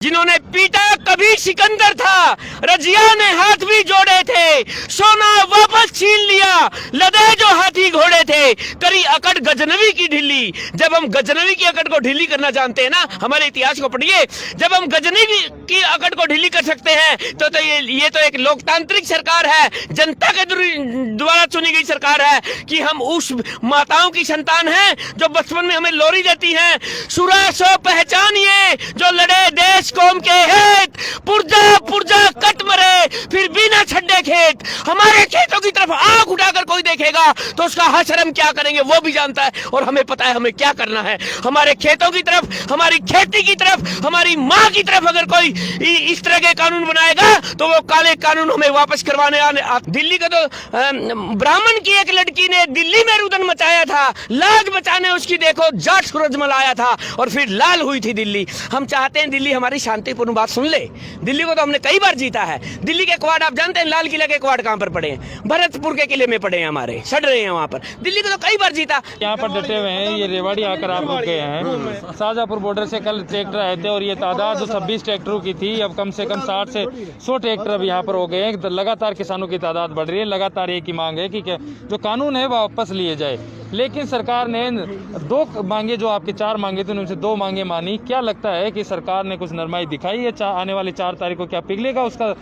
जिन्होंने पीटा कभी सिकंदर था, रजिया ने हाथ भी जोड़े थे, सोना वापस छीन लिया, लदे जो हाथी घोड़े थे, करी अकड़ गजनवी की ढिल्ली। जब हम गजनवी की अकड़ को ढीली करना जानते हैं ना, हमारे इतिहास को पढ़िए, जब हम गजनवी की अकड़ को ढीली कर सकते हैं तो ये तो एक लोकतांत्रिक सरकार है, जनता के द्वारा चुनी गई सरकार है कि हम उस माताओं की संतान हैं जो बचपन में हमें लोरी देती हैं। सुरा सो पहचानिए जो लड़े देश कौम के हेत, पुर्जा पुर्जा कट मरे फिर भी ना छड्डे खेत। हमारे खेतों की तरफ आंख उठाकर कोई देखेगा तो उसका हशरम क्या करेंगे वो भी जानता है, और हमें पता है हमें क्या करना है। हमारे खेतों की तरफ, हमारी खेती की तरफ, हमारी माँ की तरफ अगर कोई इस तरह के कानून बनाएगा तो वो काले कानून हमें वापस करवाने आने। दिल्ली का तो ब्राह्मण की एक लड़की ने दिल्ली में रुदन मचाया था, लाज बचाने उसकी देखो जाट सूरज मलाया था और फिर लाल हुई थी दिल्ली। हम चाहते हैं दिल्ली हमारी शांतिपूर्ण बात सुन ले। दिल्ली को तो हमने कई बार जीता है। दिल्ली के क्वाड आप जानते हैं, लाल किला के क्वाड कहां पर पड़े हैं? भरतपुर के किले में पड़े हैं, हमारे सड़ रहे हैं वहां पर। दिल्ली को तो कई बार जीता। यहाँ पर डटे हुए हैं, ये रेवाड़ी आकर आप रुके हैं। शाहजहांपुर बॉर्डर से कल ट्रैक्टर आए थे और ये तादाद जो 26 ट्रैक्टरों की थी अब कम से कम 60 से 100 ट्रैक्टर अब यहाँ पर हो गए हैं। लगातार किसानों की तादाद बढ़ रही है। लगातार एक ही मांग है कि जो कानून है वापस लिए जाए, लेकिन सरकार ने 2 मांगे, जो आपकी 4 मांगे थी उनसे 2 मांगे मानी। क्या लगता है कि सरकार ने कुछ नरमाई दिखाई है? आने वाली 4 तारीख को क्या पिघलेगा उसका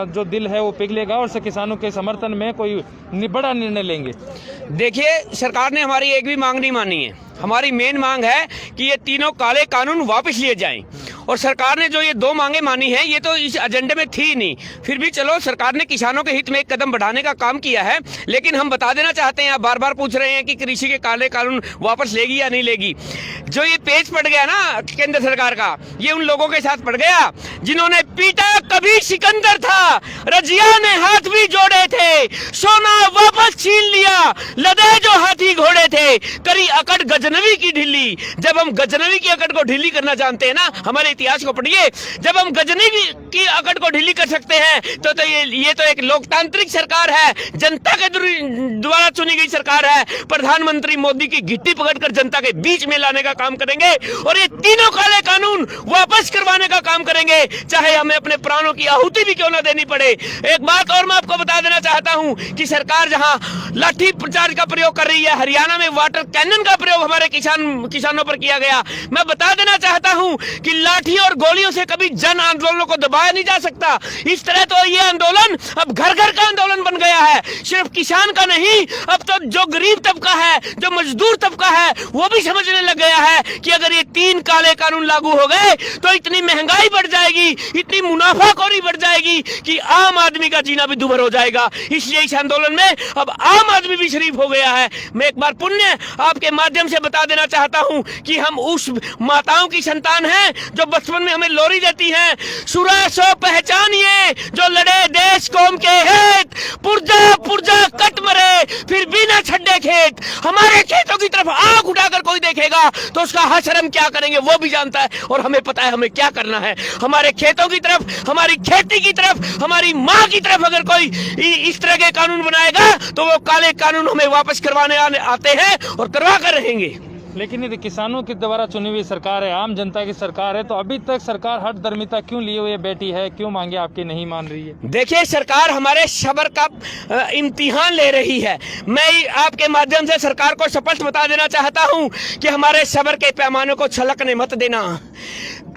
जो दिल है वो पिघलेगा और किसानों के समर्थन में कोई बड़ा निर्णय लेंगे? देखिए, सरकार ने हमारी एक भी मांग नहीं मानी है। हमारी मेन मांग है कि ये तीनों काले कानून वापस लिए जाएं, और सरकार ने जो ये 2 मांगे मानी है ये तो इस एजेंडे में थी नहीं। फिर भी चलो, सरकार ने किसानों के हित में एक कदम बढ़ाने का काम किया है। लेकिन हम बता देना चाहते हैं, आप बार बार पूछ रहे हैं कि कृषि के काले कानून वापस लेगी या नहीं लेगी। जो ये पेच पड़ गया ना केंद्र सरकार का, ये उन लोगों के साथ पड़ गया जिन्होंने पीटा कभी सिकंदर था, रजिया ने हाथ भी जोड़े थे, सोना वापस छीन लिया, लदे जो हाथी घोड़े थे, करी अकड़ गजनवी की ढिल्ली। जब हम गजनवी की अकड़ को ढीली करना जानते हैं ना, हमारे इतिहास को पढ़िए, जब हम गजनवी की अकड़ को ढीली कर सकते हैं तो ये तो एक लोकतांत्रिक सरकार है, जनता के द्वारा चुनी गई सरकार है। प्रधानमंत्री मोदी की गिट्टी पकड़कर जनता के बीच में लाने का काम करेंगे और ये तीनों काले कानून वापस करवाने का काम करेंगे, चाहे हमें अपने प्राणों की आहुति भी क्यों ना देनी पड़े। एक बात और मैं आपको बता देना चाहता हूं कि सरकार जहां लाठी चार्ज का प्रयोग कर रही है, हरियाणा में वाटर कैनन का प्रयोग हमारे किसानों पर किया गया। मैं बता देना चाहता हूं कि लाठी और गोलियों से कभी जन आंदोलनों को दबाया नहीं जा सकता। इस तरह तो ये आंदोलन अब घर घर का आंदोलन बन गया है, सिर्फ किसान का नहीं, अब तो जो गरीब तबका है, जो मजदूर तबका है, वो भी समझने लग गया है कि अगर ये 3 काले कानून लागू हो गए तो इतनी महंगाई बढ़ जाएगी, इतनी मुनाफाखोरी बढ़ जाएगी कि आम आदमी का जीना भी दुभर हो जाएगा। इसलिए इस आंदोलन में अब आम आदमी भी शरीफ हो गया है। मैं एक बार पुण्य आपके माध्यम से बता देना चाहता हूं कि हम उस माताओं की संतान हैं जो बचपन में हमें लोरी देती हैं। सुरा सो पहचानिए जो लड़े देश कौम के हेत, पुर्जा पुर्जा कट मरे फिर भी ना छड्डे खेत। हमारे खेतों की तरफ आंख उठाकर कोई देखेगा तो उसका हशरम क्या करेंगे वो भी जानता है, और हमें पता है हमें क्या करना है। हमारे खेतों की तरफ, हमारी खेती की तरफ, हमारी माँ की तरफ अगर कोई इस तरह के कानून बनाएगा तो वो काले कानून हमें वापस करवाने आते हैं और करवा कर रहेंगे। लेकिन ये किसानों के द्वारा चुनी हुई सरकार है, आम जनता की सरकार है, तो अभी तक सरकार हठ धर्मिता क्यों लिए हुए बैठी है? क्यों मांगे आपकी नहीं मान रही है? देखिए, सरकार हमारे सब्र का इम्तिहान ले रही है। मैं आपके माध्यम से सरकार को स्पष्ट बता देना चाहता हूं कि हमारे सब्र के पैमानों को छलकने मत देना।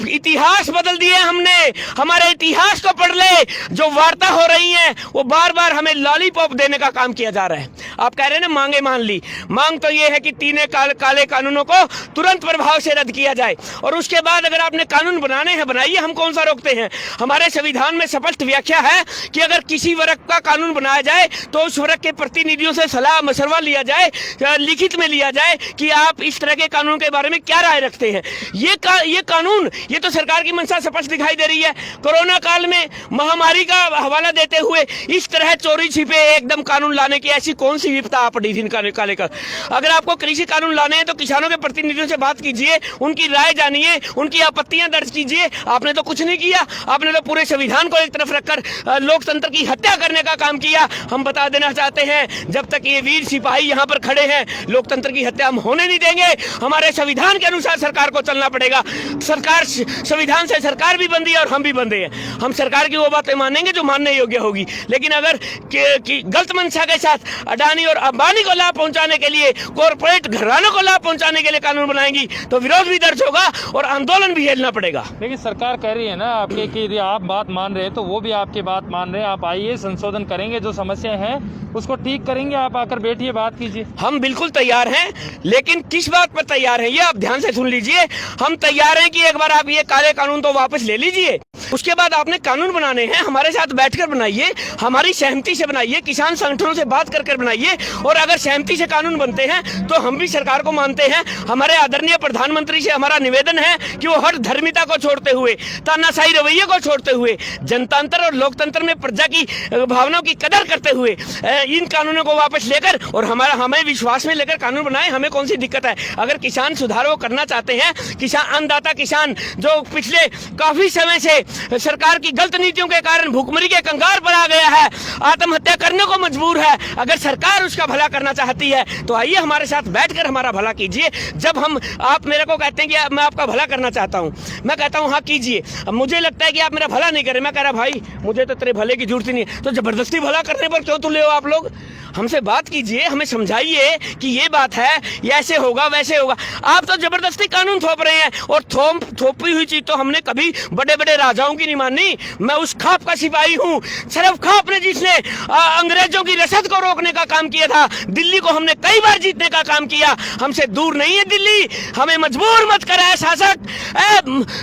इतिहास बदल दिए हमने, हमारे इतिहास को पढ़ ले। जो वार्ता हो रही है वो बार बार हमें लॉलीपॉप देने का काम किया जा रहा है। आप कह रहे हैं ना मांगे मान ली, मांग तो ये है कि 3 काले कानूनों को तुरंत प्रभाव से रद्द किया जाए, और उसके बाद अगर आपने कानून बनाने हैं बनाइए, हम कौन सा रोकते हैं। हमारे संविधान में स्पष्ट व्याख्या है कि अगर किसी वर्ग का कानून बनाया जाए तो उस वर्ग के प्रतिनिधियों से सलाह मशवरा लिया जाए, लिखित में लिया जाए कि आप इस तरह के कानून के बारे में क्या राय रखते हैं। ये कानून, ये तो सरकार की मंशा स्पष्ट दिखाई दे रही है। कोरोना काल में महामारी का हवाला देते हुए इस तरह चोरी छिपे एकदम कानून लाने की ऐसी कौन सी विपदा आप पड़ी थी काले का। अगर आपको कृषि कानून लाने हैं तो किसानों के प्रतिनिधियों से बात कीजिए, उनकी राय जानिए, उनकी आपत्तियां दर्ज कीजिए। आपने तो कुछ नहीं किया, आपने तो पूरे संविधान को एक तरफ रखकर लोकतंत्र की हत्या करने का काम किया। हम बता देना चाहते हैं, जब तक ये वीर सिपाही यहाँ पर खड़े हैं, लोकतंत्र की हत्या हम होने नहीं देंगे। हमारे संविधान के अनुसार सरकार को चलना पड़ेगा। सरकार संविधान से सरकार भी बंधी है और हम भी बंधे हैं। हम सरकार की वो बातें मानेंगे जो मानने योग्य होगी, लेकिन अगर गलत मंशा के साथ अडानी और अंबानी को लाभ पहुंचाने के लिए, कॉर्पोरेट घरानों को लाभ पहुंचाने के लिए कानून बनाएंगी तो विरोध भी दर्ज होगा और आंदोलन भी झेलना पड़ेगा। लेकिन सरकार कह रही है ना आपके कि यदि आप बात मान रहे हैं तो वो भी आपकी बात मान रहे हैं, आप आइए संशोधन करेंगे, जो समस्या है उसको ठीक करेंगे, आप आकर बैठिए बात कीजिए। हम बिल्कुल तैयार हैं, लेकिन किस बात पर तैयार हैं ये आप ध्यान से सुन लीजिए। हम तैयार हैं कि एक बार आप ये काले कानून तो वापस ले लीजिए, उसके बाद आपने कानून बनाने हैं, हमारे साथ बैठकर बनाइए, हमारी सहमति से बनाइए, किसान संगठनों से बात कर बनाइए, और अगर सहमति से कानून बनते हैं तो हम भी सरकार को मानते हैं। हमारे आदरणीय प्रधानमंत्री से हमारा निवेदन है कि वो हर धर्मिता को छोड़ते हुए, तानाशाही रवैये को छोड़ते हुए, जनतंत्र और लोकतंत्र में प्रजा की भावनाओं की कदर करते हुए इन कानूनों को वापस लेकर और हमें विश्वास में लेकर कानून बनाए। हमें कौन सी दिक्कत है? अगर किसान सुधार वो करना चाहते हैं, किसान अन्नदाता किसान जो पिछले काफी समय से सरकार की गलत नीतियों के कारण भूखमरी के कंगाल पर आ गया है, आत्महत्या करने को मजबूर है, अगर सरकार उसका भला करना चाहती है तो आइए हमारे साथ बैठकर हमारा भला कीजिए। जब आप मेरे को कहते हैं कि मैं आपका भला करना चाहता हूं, मैं कहता हूं हाँ कीजिए। अब मुझे लगता है कि आप मेरा भला नहीं करें, मैं कह रहा भाई मुझे तो तेरे भले की जरूरत ही नहीं है, तो जबरदस्ती भला करने पर क्यों तुले हो आप लोग? हमसे बात कीजिए, हमें समझाइए कि ये बात है, ये ऐसे होगा वैसे होगा। आप तो जबरदस्ती कानून थोप रहे हैं, और थोपी हुई चीज तो हमने कभी बड़े बड़े राजाओं की नहीं मानी। मैं उस खाप का सिपाही हूँ, सिर्फ खाप ने जिसने अंग्रेजों की रसद को रोकने का काम किया था। दिल्ली को हमने कई बार जीतने का काम किया, हमसे दूर नहीं है दिल्ली। हमें मजबूर मत कर शासक,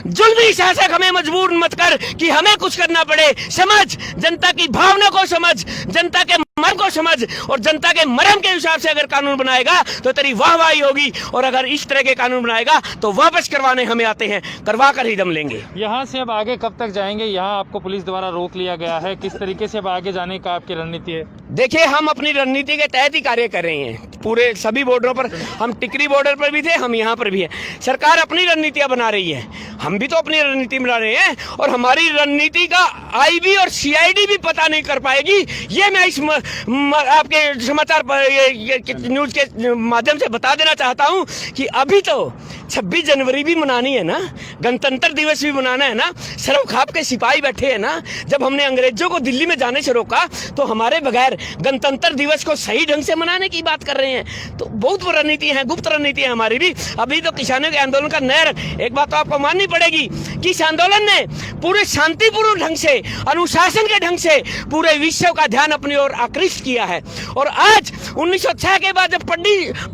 जुल्मी शासक, हमें मजबूर मत कर कि हमें कुछ करना पड़े। समझ, जनता की भावना को समझ, जनता के मर्म को समझ, और जनता के मर्म के हिसाब से अगर कानून बनाएगा तो तेरी वाहवाही होगी, और अगर इस तरह के कानून बनाएगा तो वापस करवाने हमें आते हैं, करवा कर ही दम लेंगे। यहाँ से अब आगे कब तक जाएंगे? यहाँ आपको पुलिस द्वारा रोक लिया गया है, किस तरीके से अब आगे जाने का आपकी रणनीति है? देखिए, हम अपनी रणनीति के तहत ही कार्य कर रहे हैं। पूरे सभी बॉर्डरों पर, हम टिकरी बॉर्डर पर भी थे, हम यहाँ पर भी है। सरकार अपनी रणनीतियां बना रही है, हम भी तो अपनी रणनीति बना रहे हैं, और हमारी रणनीति का आईबी और सीआईडी भी पता नहीं कर पाएगी। ये मैं इस आपके समाचार न्यूज के माध्यम से बता देना चाहता हूं कि अभी तो 26 जनवरी भी मनानी है ना, गणतंत्र दिवस भी मनाना है ना, सरव खाप के सिपाही बैठे हैं ना। जब हमने अंग्रेजों को दिल्ली में जाने से रोका तो हमारे बगैर गणतंत्र दिवस को सही ढंग से मनाने की बात कर रहे हैं। तो बहुत रणनीति है, गुप्त रणनीति है हमारी भी। अभी तो किसानों के आंदोलन का नया, एक बात तो आपको माननी पड़ेगी कि इस आंदोलन ने पूरे शांतिपूर्ण ढंग से, अनुशासन के ढंग से पूरे विश्व का ध्यान अपनी ओर आकृष्ट किया है। और आज 1906 के बाद जब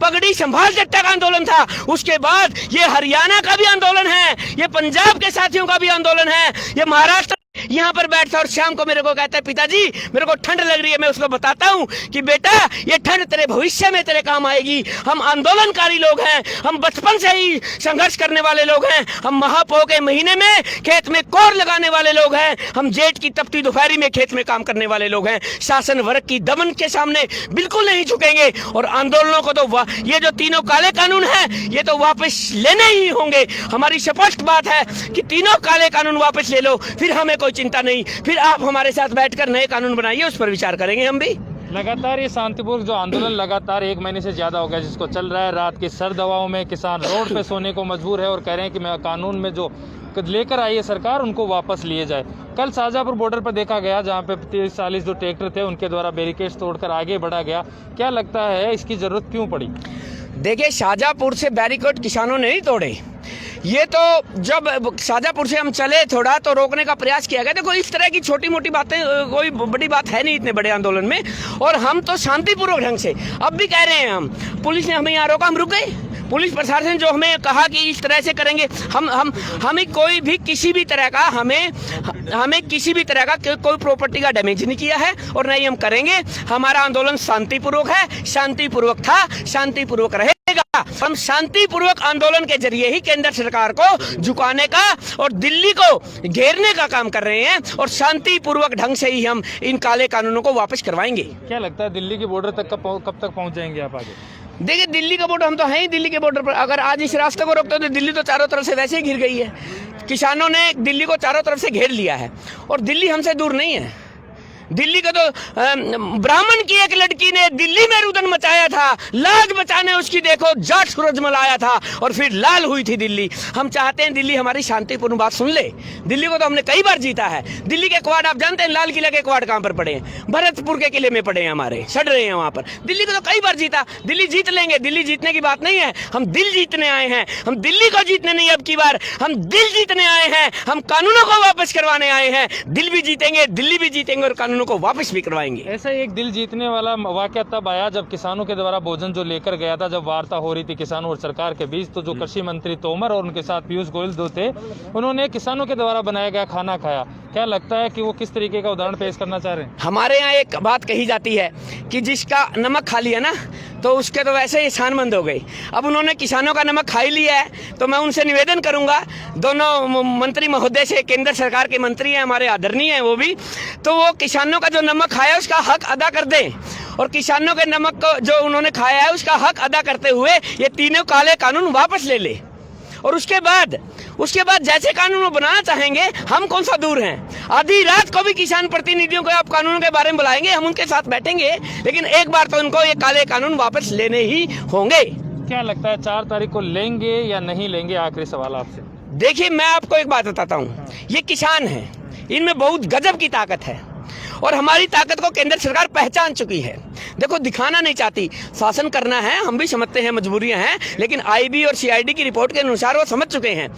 पगड़ी संभाल चट्टा का आंदोलन था, उसके बाद ये हरियाणा का भी आंदोलन है, ये पंजाब के साथियों का भी आंदोलन है, ये महाराष्ट्र यहाँ पर बैठता और शाम को मेरे को कहता है पिताजी मेरे को ठंड लग रही है। मैं उसको बताता हूँ कि बेटा ये ठंड तेरे भविष्य में तेरे काम आएगी। हम आंदोलनकारी लोग हैं, हम बचपन से ही संघर्ष करने वाले लोग हैं, हम महापो के महीने में खेत में कोर लगाने वाले लोग हैं, हम जेठ की तपती दोपहरी में खेत में काम करने वाले लोग हैं। शासन वर्ग की दमन के सामने बिल्कुल नहीं झुकेंगे, और आंदोलनों को तो ये जो तीनों काले कानून है ये तो वापस लेने ही होंगे। हमारी स्पष्ट बात है कि तीनों काले कानून वापस ले लो, फिर हमें कोई चिंता नहीं, फिर आप हमारे साथ बैठकर नए कानून बनाइए, उस पर विचार करेंगे हम भी। लगातार ये शांतिपूर्ण जो आंदोलन लगातार 1 महीने से ज़्यादा हो गया जिसको चल रहा है, रात की सर्द हवाओं में किसान रोड पे सोने को मजबूर है और कह रहे हैं कि मैं कानून में जो लेकर आई है सरकार उनको वापस लिए जाए। कल शाहजहाँपुर बॉर्डर पर देखा गया जहाँ पे 30-40 जो ट्रैक्टर थे उनके द्वारा बैरिकेड्स तोड़कर आगे बढ़ा गया। क्या लगता है इसकी जरूरत क्यों पड़ी? देखिए, शाहजहाँपुर से बैरिकेड किसानों ने नहीं तोड़े, ये तो जब शाहजहाँपुर से हम चले थोड़ा तो रोकने का प्रयास किया गया। देखो इस तरह की छोटी मोटी बातें कोई बड़ी बात है नहीं इतने बड़े आंदोलन में, और हम तो शांतिपूर्वक ढंग से अब भी कह रहे हैं। हम पुलिस ने हमें यहाँ रोका, हम रुक गए। पुलिस प्रशासन जो हमें कहा कि इस तरह से करेंगे, हमें कोई भी किसी भी तरह का हमें किसी भी तरह का कोई प्रॉपर्टी का डैमेज नहीं किया है और नहीं हम करेंगे। हमारा आंदोलन शांतिपूर्वक है, शांतिपूर्वक था, शांतिपूर्वक रहेगा। हम शांतिपूर्वक आंदोलन के जरिए ही केंद्र सरकार को झुकाने का और दिल्ली को घेरने का काम कर रहे हैं, और शांतिपूर्वक ढंग से ही हम इन काले कानूनों को वापस करवाएंगे। क्या लगता है दिल्ली के बॉर्डर तक कब तक पहुंच जाएंगे आप आगे? देखिए, दिल्ली का बॉर्डर, हम तो हैं ही दिल्ली के बॉर्डर पर। अगर आज इस रास्ते को रोकते तो दिल्ली तो चारों तरफ से वैसे ही घिर गई है। किसानों ने दिल्ली को चारों तरफ से घेर लिया है, और दिल्ली हमसे दूर नहीं है। दिल्ली का तो ब्राह्मण की एक लड़की ने दिल्ली में रुदन मचाया था, लाज बचाने उसकी देखो जाट सूरज मलाया था और फिर लाल हुई थी दिल्ली। हम चाहते हैं दिल्ली हमारी शांतिपूर्ण बात सुन ले। दिल्ली को तो हमने कई बार जीता है। दिल्ली के क्वाड आप जानते हैं, लाल किला के क्वाड कहां पर पड़े हैं? भरतपुर के किले में पड़े हैं, हमारे सड़ रहे हैं वहां पर। दिल्ली को तो कई बार जीता, दिल्ली जीत लेंगे। दिल्ली जीतने की बात नहीं है, हम दिल जीतने आए हैं। हम दिल्ली को जीतने नहीं, अब की बार हम दिल जीतने आए हैं। हम कानूनों को वापस करवाने आए हैं। दिल भी जीतेंगे, दिल्ली भी जीतेंगे और कानूनों को वापस भी करवाएंगे। ऐसा एक दिल जीतने वाला वाकया तब आया जब किसानों के द्वारा भोजन जो लेकर गया था, जब वार्ता हो रही थी किसानों और सरकार के बीच, तो जो कृषि मंत्री तोमर और उनके साथ पीयूष गोयल दो थे, उन्होंने किसानों के द्वारा बनाया गया खाना खाया। क्या लगता है कि वो किस तरीके का उदाहरण पेश करना चाह रहे हैं? हमारे यहाँ एक बात कही जाती है कि जिसका नमक खा लिया ना तो उसके तो वैसे ही शानमंद हो गई। अब उन्होंने किसानों का नमक खा ही लिया है, तो मैं उनसे निवेदन करूंगा, दोनों मंत्री महोदय से, केंद्र सरकार के मंत्री हैं हमारे, आदरणीय हैं वो भी, तो वो किसानों का जो नमक खाया उसका हक अदा कर दें और किसानों के नमक को जो उन्होंने खाया है उसका हक अदा करते हुए ये तीनों काले कानून वापस ले ले। और उसके बाद जैसे कानून वो बनाना चाहेंगे, हम कौन सा दूर हैं। आधी रात को भी किसान प्रतिनिधियों को आप कानूनों के बारे में बुलाएंगे, हम उनके साथ बैठेंगे, लेकिन एक बार तो उनको ये काले कानून वापस लेने ही होंगे। क्या लगता है 4 तारीख को लेंगे या नहीं लेंगे? आखिरी सवाल आपसे। देखिए, मैं आपको एक बात बताता हूँ, ये किसान हैं, इनमें बहुत गजब की ताकत है और हमारी ताकत को केंद्र सरकार पहचान चुकी है। देखो, दिखाना नहीं चाहती, शासन करना है, हम भी समझते हैं, मजबूरियां हैं, लेकिन आईबी और सीआईडी की रिपोर्ट के अनुसार वो समझ चुके हैं।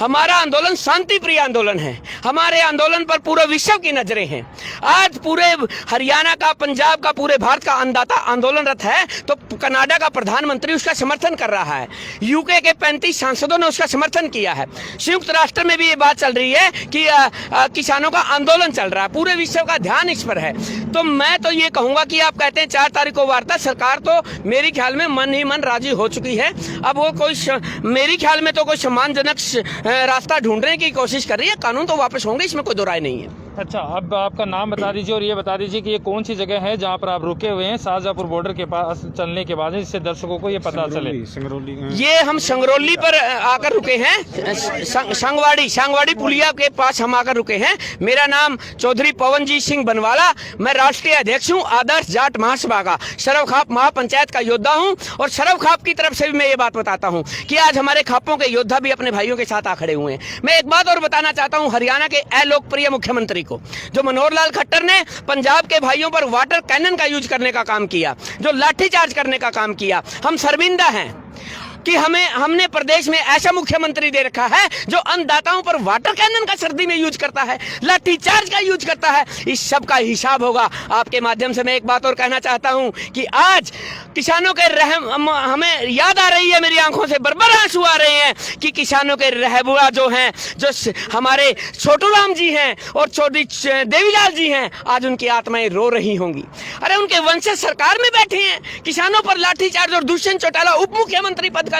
हमारा आंदोलन शांति प्रिय आंदोलन है, हमारे आंदोलन पर पूरे विश्व की नजरें हैं। आज पूरे हरियाणा का, पंजाब का, पूरे भारत का अन्नदाता आंदोलनरत है, तो कनाडा का प्रधानमंत्री उसका समर्थन कर रहा है, यूके के 35 सांसदों ने उसका समर्थन किया है, संयुक्त राष्ट्र में भी ये बात चल रही है कि किसानों का आंदोलन चल रहा है, पूरे विश्व का ध्यान इस पर है। तो मैं तो ये कहूंगा कि आप कहते हैं 4 तारीख को वार्ता, सरकार तो मेरे ख्याल में मन ही मन राजी हो चुकी है। अब वो मेरे ख्याल में तो कोई सम्मानजनक रास्ता ढूंढने की कोशिश कर रही है। कानून तो वापस होंगे, इसमें कोई दो राय नहीं है। अच्छा, अब आपका नाम बता दीजिए और ये बता दीजिए कि ये कौन सी जगह है जहाँ पर आप रुके हुए हैं शाहजहाँपुर बॉर्डर के पास चलने के बाद, जिससे दर्शकों को ये पता चले। ये हम संगरौली पर आकर रुके हैं, सांगवाड़ी पुलिया के पास हम आकर रुके हैं। मेरा नाम चौधरी पवनजीत सिंह बनवाला, मैं राष्ट्रीय अध्यक्ष हूँ आदर्श जाट महासभा का, सरवखाप महापंचायत का योद्धा हूँ। और सरवखाप की तरफ से भी मैं ये बात बताता हूँ कि आज हमारे खापों के योद्धा भी अपने भाइयों के साथ आ खड़े हुए हैं। मैं एक बात और बताना चाहता हूँ, हरियाणा के अलोकप्रिय मुख्यमंत्री को, जो मनोहर लाल खट्टर ने पंजाब के भाइयों पर वाटर कैनन का यूज करने का काम किया, जो लाठीचार्ज करने का काम किया, हम शर्मिंदा हैं कि हमने प्रदेश में ऐसा मुख्यमंत्री दे रखा है जो अन्नदाताओं पर वाटर कैनन का सर्दी में यूज करता है, लाठीचार्ज का यूज करता है। इस सब का हिसाब होगा। आपके माध्यम से मैं एक बात और कहना चाहता हूं कि आज किसानों के रहम हमें याद आ रही है, मेरी आंखों से बरबर आंसू आ रहे हैं कि किसानों के रहबुआ जो हैं, जो हमारे छोटू राम जी हैं और चौधरी देवीलाल जी हैं, आज उनकी आत्माएं रो रही होंगी। अरे उनके वंशज सरकार में बैठे हैं, किसानों पर लाठीचार्ज, और दुष्यंत चौटाला उप मुख्यमंत्री पद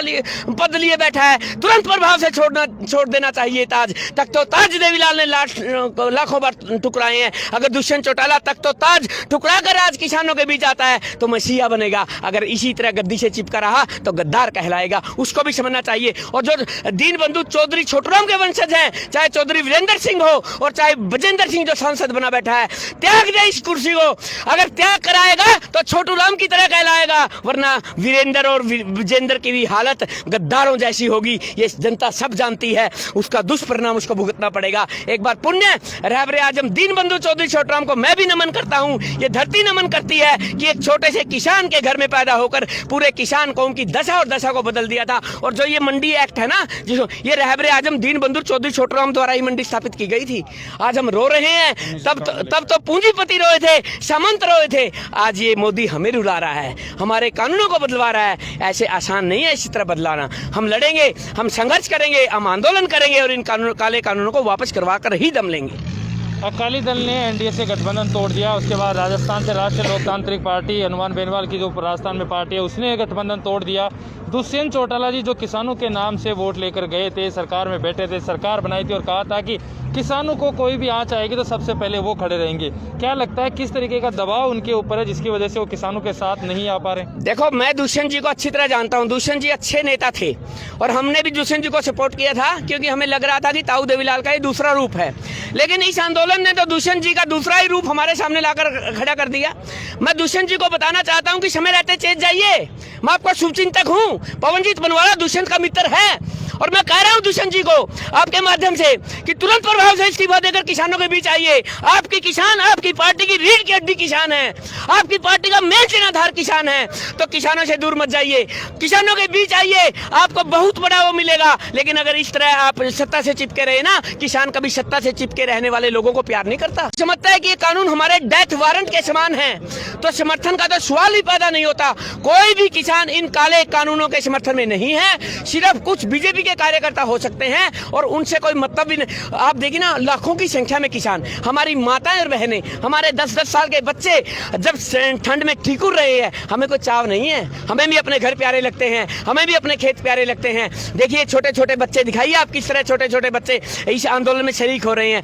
लिए बैठा है। तुरंत प्रभाव से छोड़ देना चाहिए ताज। तक तो ताज देवीलाल ने लाखों बार टुकराए हैं। अगर दुष्यंत चौटाला तक तो ताज टुकरा कर आज किसानों के बीच आता है तो मसीहा बनेगा। अगर इसी तरह गद्दी से चिपका रहा तो गद्दार कहलाएगा, उसको भी समझना चाहिए। और जो दीन बंधु चौधरी छोटूराम के वंशज हैं, चाहे चौधरी वीरेंद्र सिंह हो और चाहे बजेंद्र सिंह जो सांसद बना बैठा है, त्याग दे इस कुर्सी को। अगर त्याग कराएगा तो छोटूराम की तरह कहलाएगा, वरना वीरेंद्र और विजेंद्र की भी हालत गद्दारों जैसी होगी। ये जनता सब जानती है, उसका दुष्परिणाम उसको भुगतना पड़ेगा। एक बार पुण्य रहबरे आजम दीन बंधु चौधरी छोटूराम को मैं भी नमन करता हूं। ये धरती नमन करती है कि एक छोटे से किसान के घर में पैदा होकर पूरे किसान कौम की दशा और दशा को बदल दिया था। और जो ये मंडी एक्ट है ना, जिसको ये रहबरे आजम दीन बंधु चौधरी छोटूराम द्वारा ही मंडी स्थापित की गई थी। आज हम रो रहे हैं, तब तो पूंजीपति रोए थे, सामंत रोए थे। आज ये मोदी हमें रुला रहा है, हमारे कानूनों को बदलवा रहा है। ऐसे आसान नहीं है इसी तरह बदलाना। हम लड़ेंगे, हम संघर्ष करेंगे, हम आंदोलन करेंगे और इन काले कानूनों को वापस करवा कर ही दम लेंगे। अकाली दल ने एनडीए से गठबंधन तोड़ दिया। उसके बाद राजस्थान से राष्ट्रीय लोकतांत्रिक पार्टी, हनुमान बेनीवाल की जो राजस्थान में पार्टी है, उसने गठबंधन तोड़ दिया। दुष्यंत चौटाला जी जो किसानों के नाम से वोट लेकर गए थे, सरकार में बैठे थे, सरकार बनाई थी और कहा था कि किसानों को कोई भी आंच आएगी तो सबसे पहले वो खड़े रहेंगे। क्या लगता है किस तरीके का दबाव उनके ऊपर है जिसकी वजह से वो किसानों के साथ नहीं आ पा रहे? देखो, मैं दुष्यंत जी को अच्छी तरह जानता हूँ। दुष्यंत जी अच्छे नेता थे और हमने भी दुष्यंत जी को सपोर्ट किया था, क्योंकि हमें लग रहा था कि ताऊ देवीलाल का ये दूसरा रूप है। लेकिन इस आंदोलन आंदोलन ने तो दुष्यंत जी का दूसरा ही रूप हमारे सामने लाकर खड़ा कर दिया। मैं दुष्यंत जी को बताना चाहता हूं कि समय रहते चेत जाइए। मैं आपका शुभचिंतक हूं। पवनजीत बनवाला दुष्यंत का मित्र है और मैं कह रहा हूं दुष्यंत जी को आपके माध्यम से कि तुरंत प्रभाव से इस्तीफा देकर किसानों के बीच आइए। आपकी किसान आपकी पार्टी की रीढ़ की हड्डी किसान है, आपकी पार्टी का मेन सेनाधार किसान है, तो किसानों से दूर मत जाइए, किसानों के बीच आइए, आपको बहुत बड़ा वो मिलेगा। लेकिन अगर इस तरह आप सत्ता से चिपके रहे ना, किसान कभी सत्ता से चिपके रहने वाले लोगों को प्यार नहीं करता। समझता है कि ये कानून हमारे डेथ वारंट के समान है, तो समर्थन का तो सवाल ही पैदा नहीं होता। कोई भी किसान इन काले कानूनों के समर्थन में नहीं है। सिर्फ कुछ बीजेपी के कार्यकर्ता हो सकते हैं और उनसे कोई मतलब भी नहीं। आप देखिए ना, लाखों की संख्या में किसान, हमारी माताएं और बहनें, हमारे 10-10 साल के बच्चे जब ठंड में ठिठुर रहे हैं, हमें कोई चाव नहीं है। हमें भी अपने घर प्यारे लगते हैं, हमें भी अपने खेत प्यारे लगते हैं। देखिए छोटे छोटे बच्चे, दिखाइए आप किस तरह छोटे छोटे बच्चे इस आंदोलन में शरीक हो रहे हैं।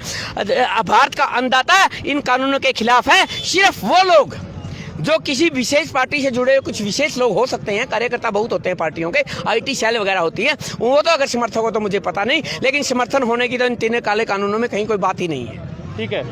भारत का अन्नदाता इन कानूनों के खिलाफ है। सिर्फ वो लोग जो किसी विशेष पार्टी से जुड़े कुछ विशेष लोग हो सकते हैं, कार्यकर्ता बहुत होते हैं पार्टियों के, IT सेल वगैरह होती है, वो तो अगर समर्थक हो तो मुझे पता नहीं, लेकिन समर्थन होने की तो इन तीनों काले कानूनों में कहीं कोई बात ही नहीं है। ठीक है।